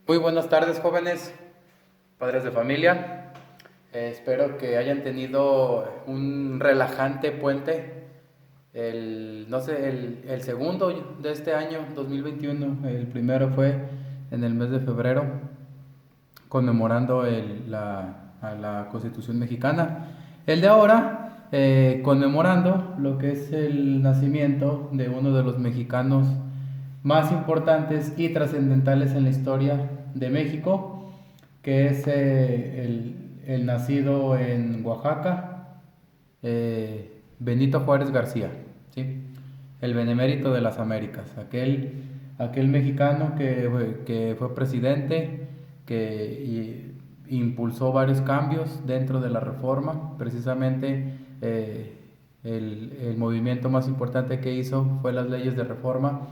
Muy buenas tardes, jóvenes, padres de familia. Espero que hayan tenido un relajante puente. No sé, el segundo de este año, 2021. El primero fue en el mes de febrero, conmemorando a la Constitución mexicana. El de ahora, conmemorando lo que es el nacimiento de uno de los mexicanos más importantes y trascendentales en la historia de México, que es el nacido en Oaxaca, Benito Juárez García, ¿sí? El benemérito de las Américas, aquel mexicano que fue presidente, que impulsó varios cambios dentro de la reforma. Precisamente el movimiento más importante que hizo fue las leyes de reforma,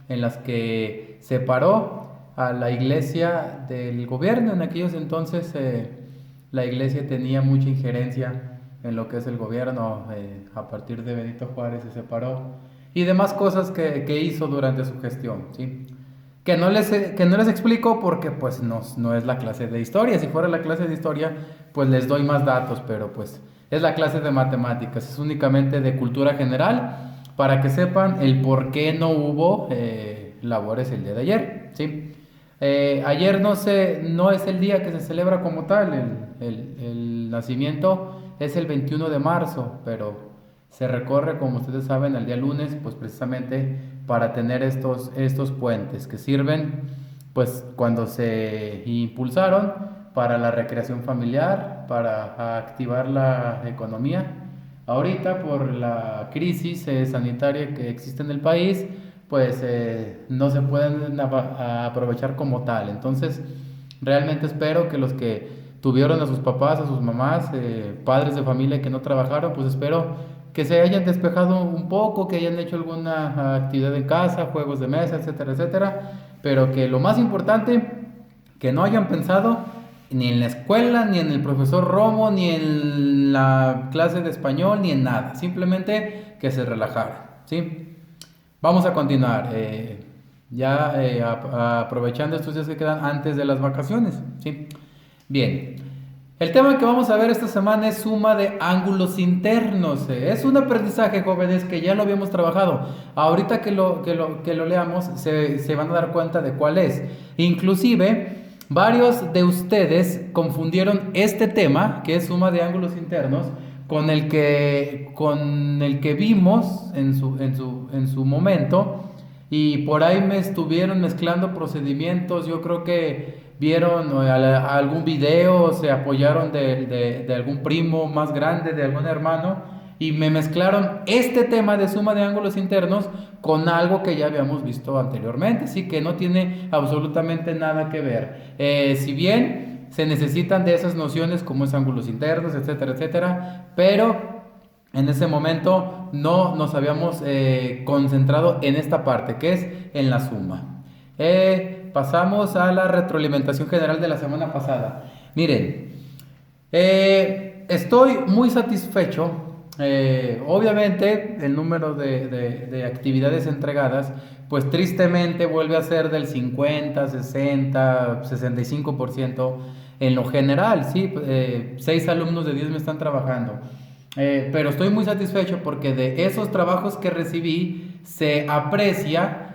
en las que separó a la iglesia del gobierno. En aquellos entonces la iglesia tenía mucha injerencia en lo que es el gobierno. A partir de Benito Juárez se separó y demás cosas que hizo durante su gestión, ¿sí? Que no les explico porque pues no es la clase de historia. Si fuera la clase de historia, pues les doy más datos, pero pues es la clase de matemáticas, es únicamente de cultura general, para que sepan el por qué no hubo labores el día de ayer, ¿sí? Ayer no es el día que se celebra como tal. El nacimiento es el 21 de marzo, pero se recorre, como ustedes saben, al día lunes, pues precisamente para tener estos puentes que sirven, pues cuando se impulsaron para la recreación familiar, para activar la economía. Ahorita, por la crisis sanitaria que existe en el país, pues no se pueden aprovechar como tal. Entonces, realmente espero que los que tuvieron a sus papás, a sus mamás, padres de familia que no trabajaron, pues espero que se hayan despejado un poco, que hayan hecho alguna actividad en casa, juegos de mesa, etcétera, etcétera, pero que lo más importante, que no hayan pensado ni en la escuela, ni en el profesor Romo, ni en la clase de español, ni en nada. Simplemente que se relajaran, ¿sí? Vamos a continuar. Aprovechando estos días que quedan antes de las vacaciones, ¿sí? Bien. El tema que vamos a ver esta semana es suma de ángulos internos. Es un aprendizaje, jóvenes, que ya lo habíamos trabajado. Ahorita que lo leamos, se van a dar cuenta de cuál es. Inclusive, varios de ustedes confundieron este tema, que es suma de ángulos internos, con el que vimos en su momento, y por ahí me estuvieron mezclando procedimientos. Yo creo que vieron algún video, se apoyaron de algún primo más grande, de algún hermano, y me mezclaron este tema de suma de ángulos internos con algo que ya habíamos visto anteriormente, así que no tiene absolutamente nada que ver. Si bien se necesitan de esas nociones como es ángulos internos, etcétera, etcétera, pero en ese momento no nos habíamos concentrado en esta parte, que es en la suma. Pasamos a la retroalimentación general de la semana pasada. Miren, estoy muy satisfecho. Obviamente, el número de actividades entregadas, pues tristemente vuelve a ser del 50, 60, 65% en lo general, ¿sí? 6 alumnos de 10 me están trabajando. Pero estoy muy satisfecho porque de esos trabajos que recibí se aprecia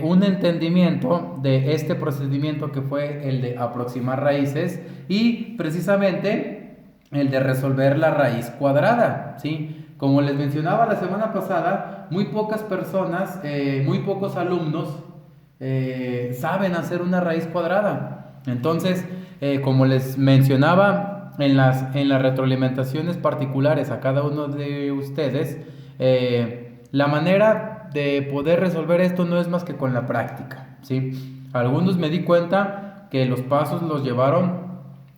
un entendimiento de este procedimiento, que fue el de aproximar raíces y precisamente el de resolver la raíz cuadrada, ¿sí? Como les mencionaba la semana pasada, muy pocas personas, muy pocos alumnos saben hacer una raíz cuadrada. Entonces, como les mencionaba en las retroalimentaciones particulares a cada uno de ustedes, la manera de poder resolver esto no es más que con la práctica, ¿sí? Algunos me di cuenta que los pasos los llevaron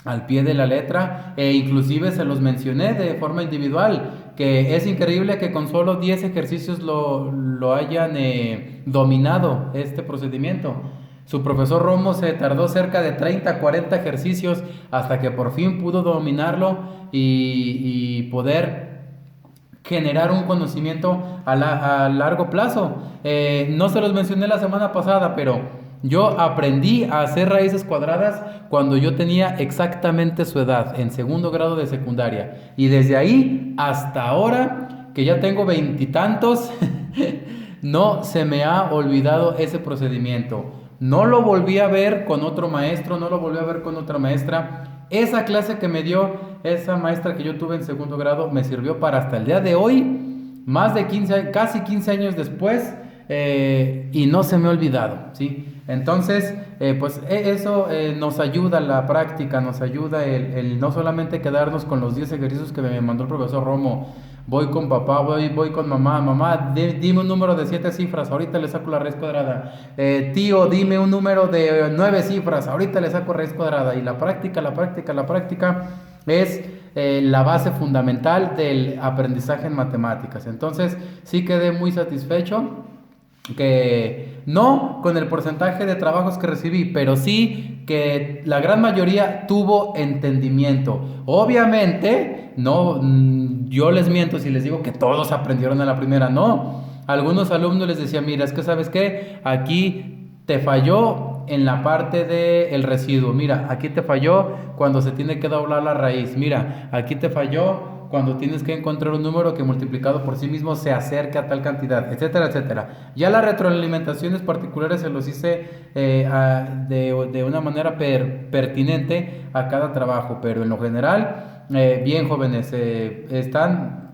al pie de la letra, e inclusive se los mencioné de forma individual, que es increíble que con solo 10 ejercicios lo hayan dominado este procedimiento. Su profesor Romo se tardó cerca de 30, 40 ejercicios hasta que por fin pudo dominarlo y poder generar un conocimiento a largo plazo. No se los mencioné la semana pasada, pero Yo aprendí a hacer raíces cuadradas cuando yo tenía exactamente su edad, en segundo grado de secundaria. Y desde ahí hasta ahora, que ya tengo veintitantos, no se me ha olvidado ese procedimiento. No lo volví a ver con otro maestro, no lo volví a ver con otra maestra. Esa clase que me dio esa maestra que yo tuve en segundo grado me sirvió para hasta el día de hoy, más de 15, casi 15 años después, y no se me ha olvidado, ¿sí? Entonces, eso nos ayuda la práctica, nos ayuda el no solamente quedarnos con los 10 ejercicios que me mandó el profesor Romo. Voy con papá, voy con mamá, dime un número de 7 cifras, ahorita le saco la raíz cuadrada. Tío, dime un número de 9 cifras, ahorita le saco raíz cuadrada. Y la práctica es la base fundamental del aprendizaje en matemáticas. Entonces, sí quedé muy satisfecho, que no con el porcentaje de trabajos que recibí, pero sí que la gran mayoría tuvo entendimiento. Obviamente, no, yo les miento si les digo que todos aprendieron a la primera, no. Algunos alumnos les decía, mira, es que sabes qué, aquí te falló en la parte del residuo, mira, aquí te falló cuando se tiene que doblar la raíz, mira, aquí te falló cuando tienes que encontrar un número que multiplicado por sí mismo se acerque a tal cantidad, etcétera, etcétera. Ya las retroalimentaciones particulares se los hice de una manera pertinente a cada trabajo, pero en lo general, bien jóvenes,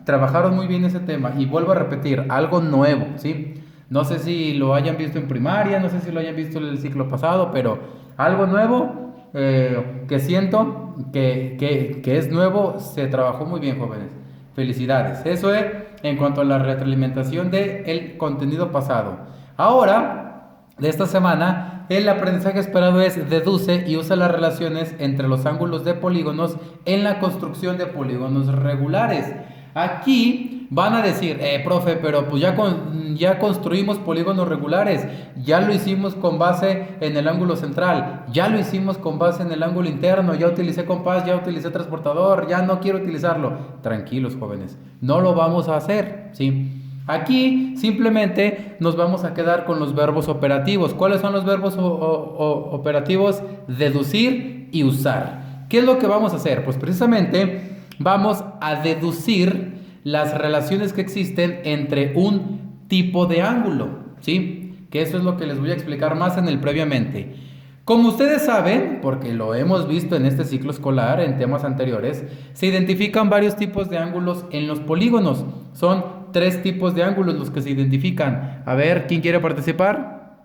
trabajaron muy bien ese tema y vuelvo a repetir, algo nuevo, ¿sí? No sé si lo hayan visto en primaria, no sé si lo hayan visto en el ciclo pasado, pero algo nuevo que siento que es nuevo, se trabajó muy bien, jóvenes. Felicidades. Eso es en cuanto a la retroalimentación del contenido pasado. Ahora, de esta semana, el aprendizaje esperado es deduce y usa las relaciones entre los ángulos de polígonos en la construcción de polígonos regulares. Aquí van a decir, profe, pero pues ya construimos polígonos regulares, ya lo hicimos con base en el ángulo central, ya lo hicimos con base en el ángulo interno, ya utilicé compás, ya utilicé transportador, ya no quiero utilizarlo. Tranquilos, jóvenes, no lo vamos a hacer, ¿sí? Aquí simplemente nos vamos a quedar con los verbos operativos. ¿Cuáles son los verbos operativos? Deducir y usar. ¿Qué es lo que vamos a hacer? Pues precisamente vamos a deducir las relaciones que existen entre un tipo de ángulo, ¿sí? Que eso es lo que les voy a explicar más en el previamente. Como ustedes saben, porque lo hemos visto en este ciclo escolar, en temas anteriores, se identifican varios tipos de ángulos en los polígonos. Son 3 tipos de ángulos los que se identifican. A ver, ¿quién quiere participar?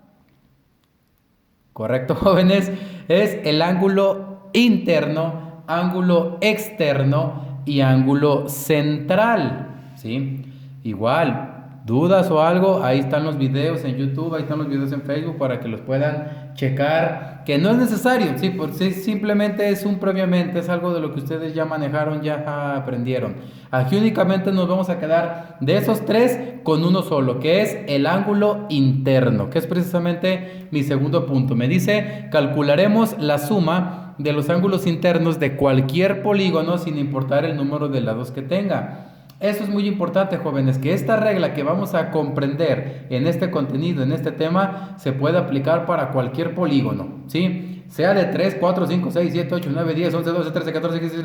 Correcto, jóvenes. Es el ángulo interno, ángulo externo y ángulo central, ¿sí? Igual, dudas o algo, ahí están los videos en YouTube, ahí están los videos en Facebook para que los puedan checar, que no es necesario, ¿sí? Simplemente es un previamente, es algo de lo que ustedes ya manejaron, ya aprendieron. Aquí únicamente nos vamos a quedar de esos 3 con uno solo, que es el ángulo interno, que es precisamente mi segundo punto. Me dice, calcularemos la suma de los ángulos internos de cualquier polígono sin importar el número de lados que tenga. Eso es muy importante, jóvenes, que esta regla que vamos a comprender en este contenido, en este tema, se puede aplicar para cualquier polígono, ¿sí? Sea de 3, 4, 5, 6, 7, 8, 9, 10, 11, 12, 13, 14, 15,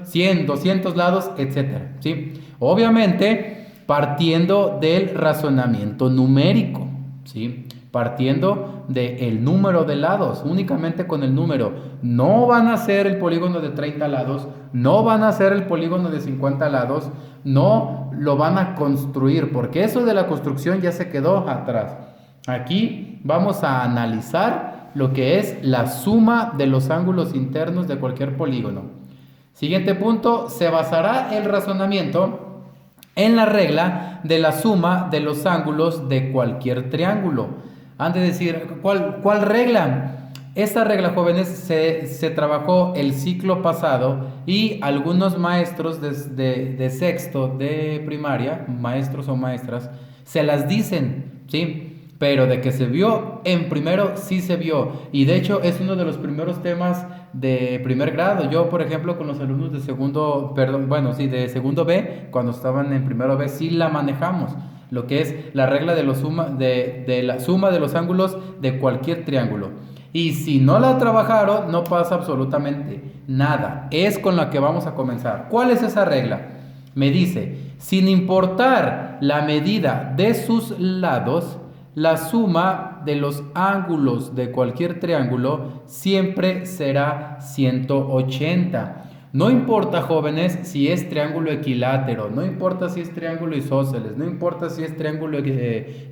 100, 200 lados, etcétera, ¿sí? Obviamente, partiendo del razonamiento numérico, ¿sí? Partiendo del número de lados, únicamente con el número. No van a ser el polígono de 30 lados, no van a ser el polígono de 50 lados, no lo van a construir, porque eso de la construcción ya se quedó atrás. Aquí vamos a analizar lo que es la suma de los ángulos internos de cualquier polígono. Siguiente punto, se basará el razonamiento en la regla de la suma de los ángulos de cualquier triángulo. Han de decir, ¿cuál regla? Esta regla, jóvenes, se trabajó el ciclo pasado y algunos maestros de sexto de primaria, maestros o maestras, se las dicen, ¿sí? Pero de que se vio en primero, sí se vio. Y de hecho es uno de los primeros temas de primer grado. Yo, por ejemplo, con los alumnos de segundo, de segundo B, cuando estaban en primero B, sí la manejamos. lo que es la regla de la suma de los ángulos de cualquier triángulo. Y si no la trabajaron, no pasa absolutamente nada. Es con la que vamos a comenzar. ¿Cuál es esa regla? Me dice, sin importar la medida de sus lados, la suma de los ángulos de cualquier triángulo siempre será 180. No importa, jóvenes, si es triángulo equilátero, no importa si es triángulo isósceles, no importa si es triángulo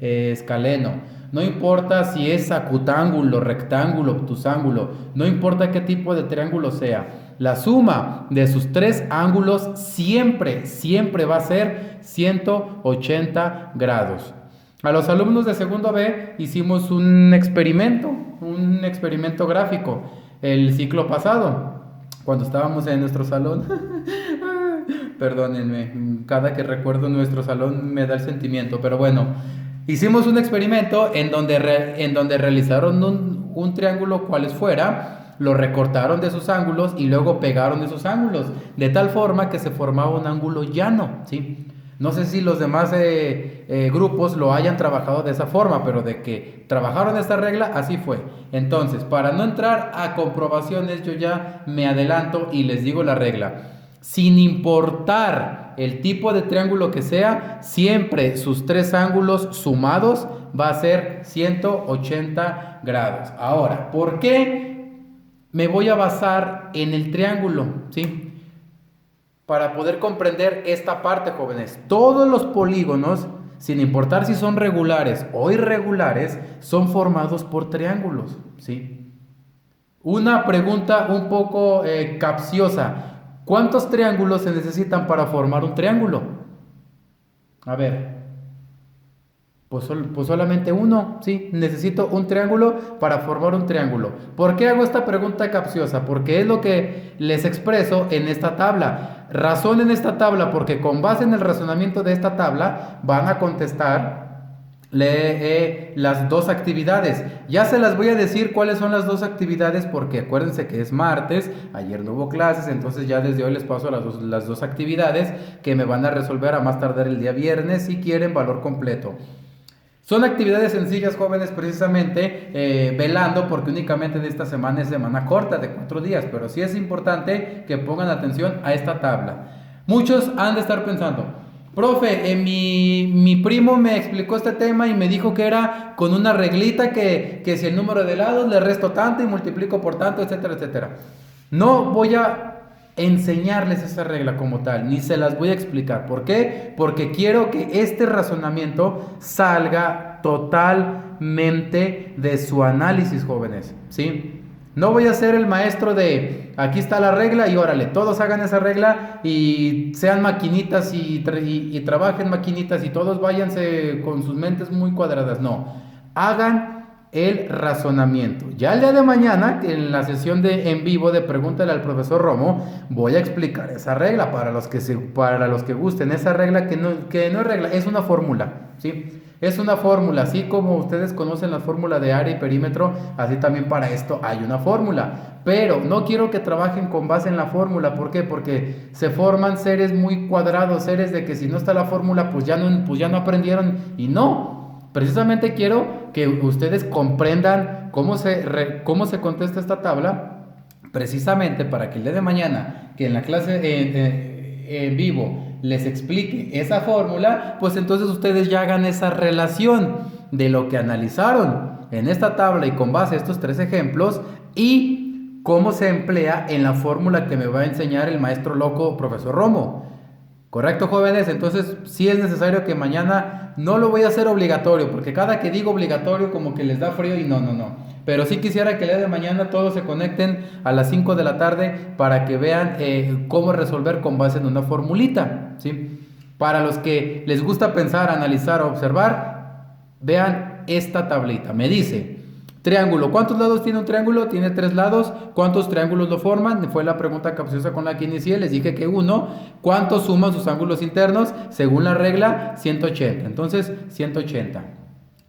escaleno, no importa si es acutángulo, rectángulo, obtusángulo, no importa qué tipo de triángulo sea. La suma de sus tres ángulos siempre, siempre va a ser 180 grados. A los alumnos de segundo B hicimos un experimento gráfico el ciclo pasado, cuando estábamos en nuestro salón. Perdónenme, cada que recuerdo nuestro salón me da el sentimiento, pero bueno, hicimos un experimento en donde realizaron un triángulo cuales fuera, lo recortaron de sus ángulos y luego pegaron de sus ángulos, de tal forma que se formaba un ángulo llano, ¿sí? No sé si los demás grupos lo hayan trabajado de esa forma, pero de que trabajaron esta regla, así fue. Entonces, para no entrar a comprobaciones, yo ya me adelanto y les digo la regla. Sin importar el tipo de triángulo que sea, siempre sus tres ángulos sumados va a ser 180 grados. Ahora, ¿por qué me voy a basar en el triángulo? ¿Sí? Para poder comprender esta parte, jóvenes, todos los polígonos, sin importar si son regulares o irregulares, son formados por triángulos, ¿sí? Una pregunta un poco capciosa. ¿Cuántos triángulos se necesitan para formar un triángulo? A ver, pues solamente uno, ¿sí? Necesito un triángulo para formar un triángulo. ¿Por qué hago esta pregunta capciosa? Porque es lo que les expreso en esta tabla. Razón en esta tabla, porque con base en el razonamiento de esta tabla van a contestar las dos actividades. Ya se las voy a decir cuáles son las dos actividades, porque acuérdense que es martes, ayer no hubo clases, entonces ya desde hoy les paso las dos actividades que me van a resolver a más tardar el día viernes si quieren valor completo. Son actividades sencillas, jóvenes, precisamente velando porque únicamente de esta semana es semana corta de 4 días, pero sí es importante que pongan atención a esta tabla. Muchos han de estar pensando, profe, mi primo me explicó este tema y me dijo que era con una reglita que si el número de lados le resto tanto y multiplico por tanto, etcétera, etcétera. No voy a enseñarles esa regla como tal, ni se las voy a explicar. ¿Por qué? Porque quiero que este razonamiento salga totalmente de su análisis, jóvenes, ¿sí? No voy a ser el maestro de aquí está la regla y órale, todos hagan esa regla y sean maquinitas y trabajen maquinitas y todos váyanse con sus mentes muy cuadradas. No, hagan el razonamiento. Ya el día de mañana, en la sesión en vivo de Pregúntale al profesor Romo, voy a explicar esa regla para los que gusten. Esa regla que no es regla, es una fórmula, ¿sí? Es una fórmula, así como ustedes conocen la fórmula de área y perímetro, así también para esto hay una fórmula. Pero no quiero que trabajen con base en la fórmula. ¿Por qué? Porque se forman seres muy cuadrados, seres de que si no está la fórmula, pues ya no aprendieron. Y no. Precisamente quiero que ustedes comprendan cómo se contesta esta tabla, precisamente para que el día de mañana, que en la clase en vivo les explique esa fórmula, pues entonces ustedes ya hagan esa relación de lo que analizaron en esta tabla y con base a estos 3 ejemplos y cómo se emplea en la fórmula que me va a enseñar el maestro loco profesor Romo. ¿Correcto, jóvenes? Entonces sí es necesario que mañana, no lo voy a hacer obligatorio, porque cada que digo obligatorio como que les da frío y no. Pero sí quisiera que el día de mañana todos se conecten a las 5 de la tarde para que vean cómo resolver con base en una formulita, ¿sí? Para los que les gusta pensar, analizar, observar, vean esta tablita. Me dice... Triángulo. ¿Cuántos lados tiene un triángulo? Tiene 3 lados. ¿Cuántos triángulos lo forman? Fue la pregunta capciosa con la que inicié. Les dije que 1. ¿Cuántos suman sus ángulos internos? Según la regla, 180. Entonces, 180.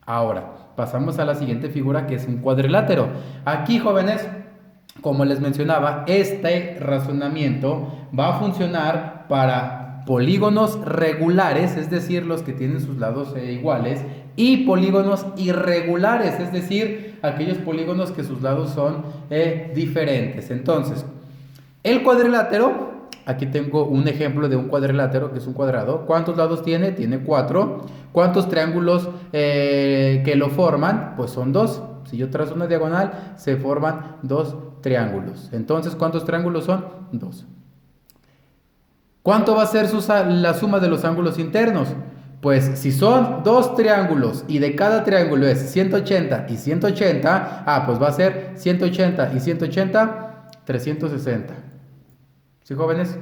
Ahora, pasamos a la siguiente figura que es un cuadrilátero. Aquí, jóvenes, como les mencionaba, este razonamiento va a funcionar para polígonos regulares, es decir, los que tienen sus lados iguales, y polígonos irregulares, es decir, aquellos polígonos que sus lados son diferentes. Entonces, el cuadrilátero, aquí tengo un ejemplo de un cuadrilátero que es un cuadrado. ¿Cuántos lados tiene? Tiene 4. ¿Cuántos triángulos que lo forman? Pues son 2. Si yo trazo una diagonal, se forman 2 triángulos. Entonces, ¿cuántos triángulos son? 2. ¿Cuánto va a ser la suma de los ángulos internos? Pues si son 2 triángulos y de cada triángulo es 180 y 180, pues va a ser 180 y 180, 360. ¿Sí, jóvenes?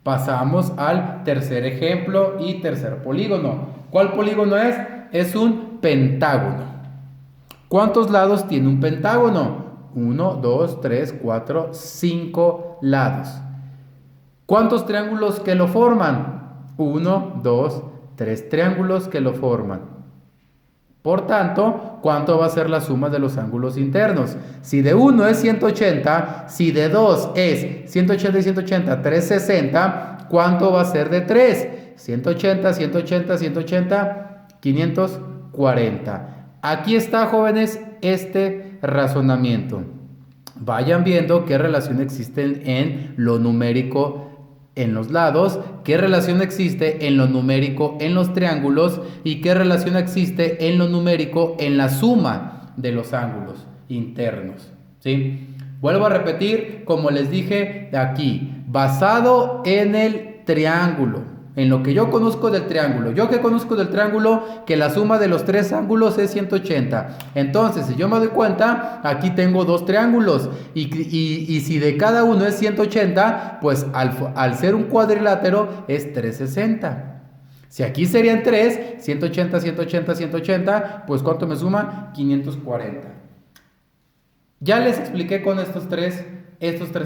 Pasamos al tercer ejemplo y tercer polígono. ¿Cuál polígono es? Es un pentágono. ¿Cuántos lados tiene un pentágono? 1, 2, 3, 4, 5 lados. ¿Cuántos triángulos que lo forman? 1, 2, 3 triángulos que lo forman. Por tanto, ¿cuánto va a ser la suma de los ángulos internos? Si de 1 es 180, si de 2 es 180 y 180, 360, ¿cuánto va a ser de 3? 180, 180, 180, 540. Aquí está, jóvenes, este razonamiento. Vayan viendo qué relación existe en lo numérico en los lados, qué relación existe en lo numérico en los triángulos y qué relación existe en lo numérico en la suma de los ángulos internos, ¿sí? Vuelvo a repetir, como les dije aquí, basado en el triángulo, en lo que yo conozco del triángulo. ¿Yo qué conozco del triángulo? Que la suma de los 3 ángulos es 180. Entonces, si yo me doy cuenta, aquí tengo 2 triángulos. Y si de cada uno es 180, pues al ser un cuadrilátero es 360. Si aquí serían 3, 180, 180, 180, pues ¿cuánto me suma? 540. Ya les expliqué con estos tres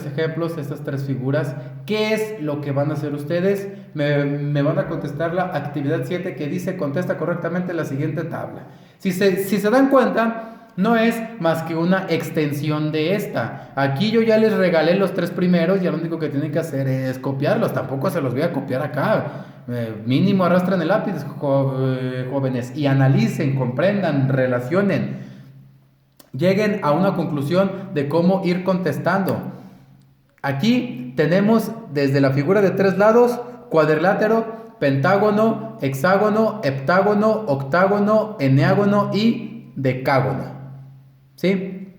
ejemplos, estas 3 figuras, ¿qué es lo que van a hacer ustedes? Me van a contestar la actividad 7 que dice, contesta correctamente la siguiente tabla. Si se dan cuenta, no es más que una extensión de esta. Aquí yo ya les regalé los 3 primeros, ya lo único que tienen que hacer es copiarlos, tampoco se los voy a copiar acá. Mínimo arrastran el lápiz, jóvenes, y analicen, comprendan, relacionen. Lleguen a una conclusión de cómo ir contestando. Aquí tenemos desde la figura de 3 lados, cuadrilátero, pentágono, hexágono, heptágono, octágono, eneágono y decágono. ¿Sí?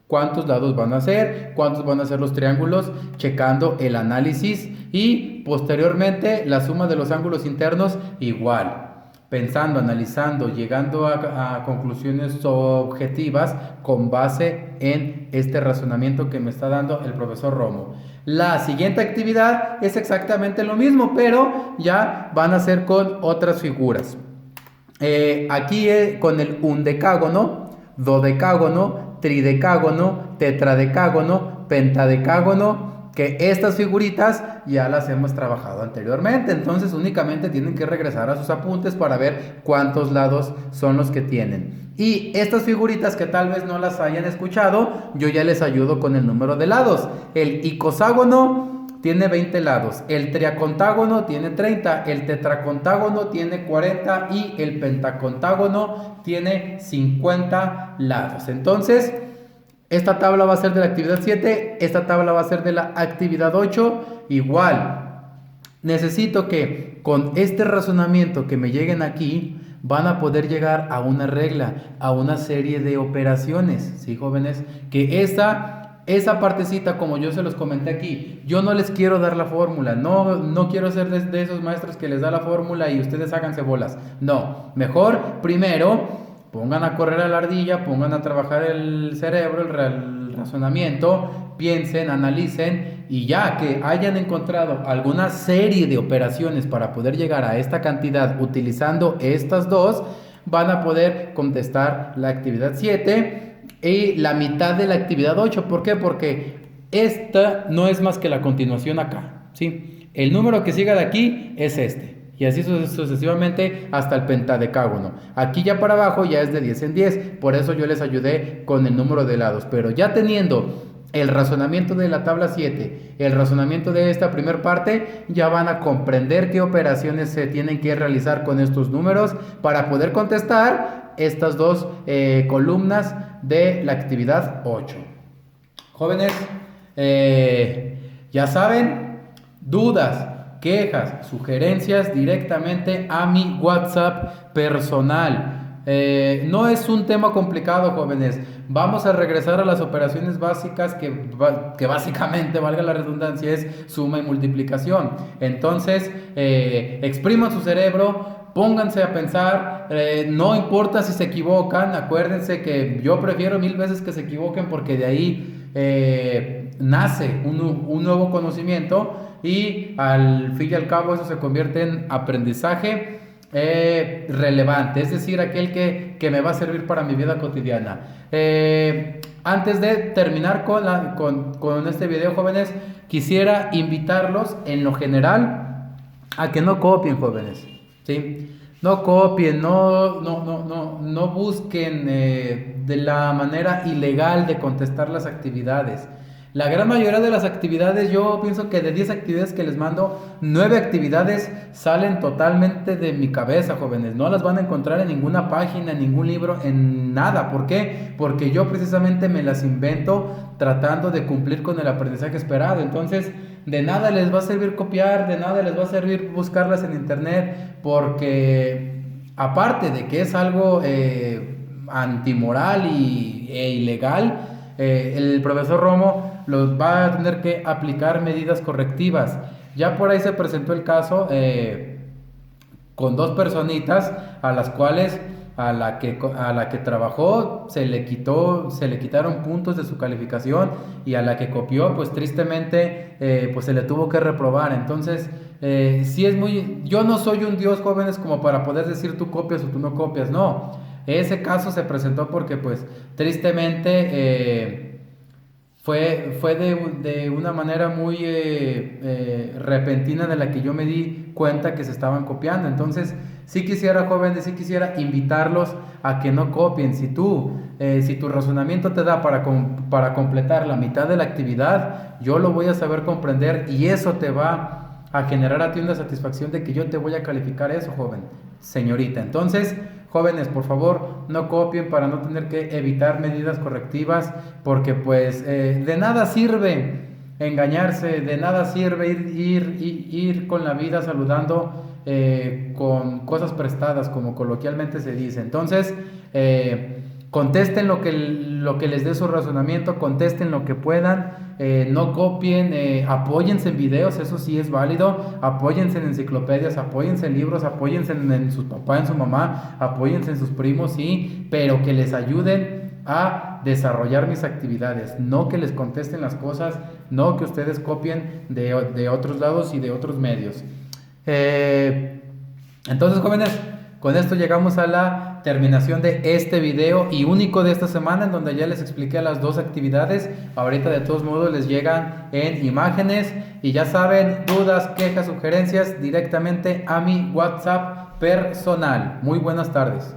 ¿Cuántos lados van a ser? ¿Cuántos van a ser los triángulos? Checando el análisis y posteriormente la suma de los ángulos internos igual. Pensando, analizando, llegando a conclusiones objetivas con base en este razonamiento que me está dando el profesor Romo. La siguiente actividad es exactamente lo mismo, pero ya van a ser con otras figuras. Aquí con el undecágono, dodecágono, tridecágono, tetradecágono, pentadecágono, que estas figuritas ya las hemos trabajado anteriormente, entonces únicamente tienen que regresar a sus apuntes para ver cuántos lados son los que tienen. Y estas figuritas que tal vez no las hayan escuchado, yo ya les ayudo con el número de lados. El icoságono tiene 20 lados, el triacontágono tiene 30, el tetracontágono tiene 40 y el pentacontágono tiene 50 lados. Entonces, esta tabla va a ser de la actividad 7, esta tabla va a ser de la actividad 8, igual. Necesito que con este razonamiento que me lleguen aquí, van a poder llegar a una regla, a una serie de operaciones, ¿sí, jóvenes? Que esa partecita, como yo se los comenté aquí, yo no les quiero dar la fórmula, no quiero ser de esos maestros que les da la fórmula y ustedes háganse bolas. No, mejor primero pongan a correr a la ardilla, pongan a trabajar el cerebro, el razonamiento, piensen, analicen y ya que hayan encontrado alguna serie de operaciones para poder llegar a esta cantidad utilizando estas dos, van a poder contestar la actividad 7 y la mitad de la actividad 8. ¿Por qué? Porque esta no es más que la continuación acá, ¿sí? El número que siga de aquí es este. Y así sucesivamente hasta el pentadecágono. Aquí ya para abajo ya es de 10 en 10. Por eso yo les ayudé con el número de lados. Pero ya teniendo el razonamiento de la tabla 7, el razonamiento de esta primera parte, ya van a comprender qué operaciones se tienen que realizar con estos números para poder contestar estas dos columnas de la actividad 8. Jóvenes, ya saben, dudas, quejas, sugerencias directamente a mi WhatsApp personal. No es un tema complicado, jóvenes. Vamos a regresar a las operaciones básicas que básicamente, valga la redundancia, es suma y multiplicación. Entonces, expriman su cerebro, pónganse a pensar, no importa si se equivocan, acuérdense que yo prefiero 1000 veces que se equivoquen porque de ahí nace un nuevo conocimiento y al fin y al cabo eso se convierte en aprendizaje relevante, es decir, aquel que me va a servir para mi vida cotidiana. Antes de terminar con este video, jóvenes, quisiera invitarlos en lo general a que no copien, jóvenes, ¿sí? No copien, no busquen de la manera ilegal de contestar las actividades. La gran mayoría de las actividades, yo pienso que de 10 actividades que les mando, 9 actividades salen totalmente de mi cabeza, jóvenes. No las van a encontrar en ninguna página, en ningún libro, en nada. ¿Por qué? Porque yo precisamente me las invento tratando de cumplir con el aprendizaje esperado. Entonces, de nada les va a servir copiar, de nada les va a servir buscarlas en internet, porque aparte de que es algo antimoral e ilegal, el profesor Romo los va a tener que aplicar medidas correctivas. Ya por ahí se presentó el caso con 2 personitas a las cuales a la que trabajó se le quitaron puntos de su calificación, y a la que copió pues tristemente pues se le tuvo que reprobar. Entonces sí es yo no soy un dios, jóvenes, como para poder decir tú copias o tú no copias, no. Ese caso se presentó porque pues tristemente fue de una manera muy repentina de la que yo me di cuenta que se estaban copiando. Entonces sí quisiera, jóvenes, sí quisiera invitarlos a que no copien. Si tu razonamiento te da para completar la mitad de la actividad, yo lo voy a saber comprender, y eso te va a generar a ti una satisfacción de que yo te voy a calificar eso, joven, señorita. Entonces, jóvenes, por favor, no copien para no tener que evitar medidas correctivas, porque pues de nada sirve engañarse, de nada sirve ir con la vida saludando con cosas prestadas, como coloquialmente se dice. Entonces, contesten lo que les dé su razonamiento, contesten lo que puedan, no copien, apóyense en videos, eso sí es válido, apóyense en enciclopedias, apóyense en libros, apóyense en su papá, en su mamá, apóyense en sus primos, sí, pero que les ayuden a desarrollar mis actividades, no que les contesten las cosas, no que ustedes copien de otros lados y de otros medios. Entonces, jóvenes, con esto llegamos a la terminación de este video y único de esta semana, en donde ya les expliqué las 2 actividades. Ahorita de todos modos les llegan en imágenes, y ya saben, dudas, quejas, sugerencias directamente a mi WhatsApp personal. Muy buenas tardes.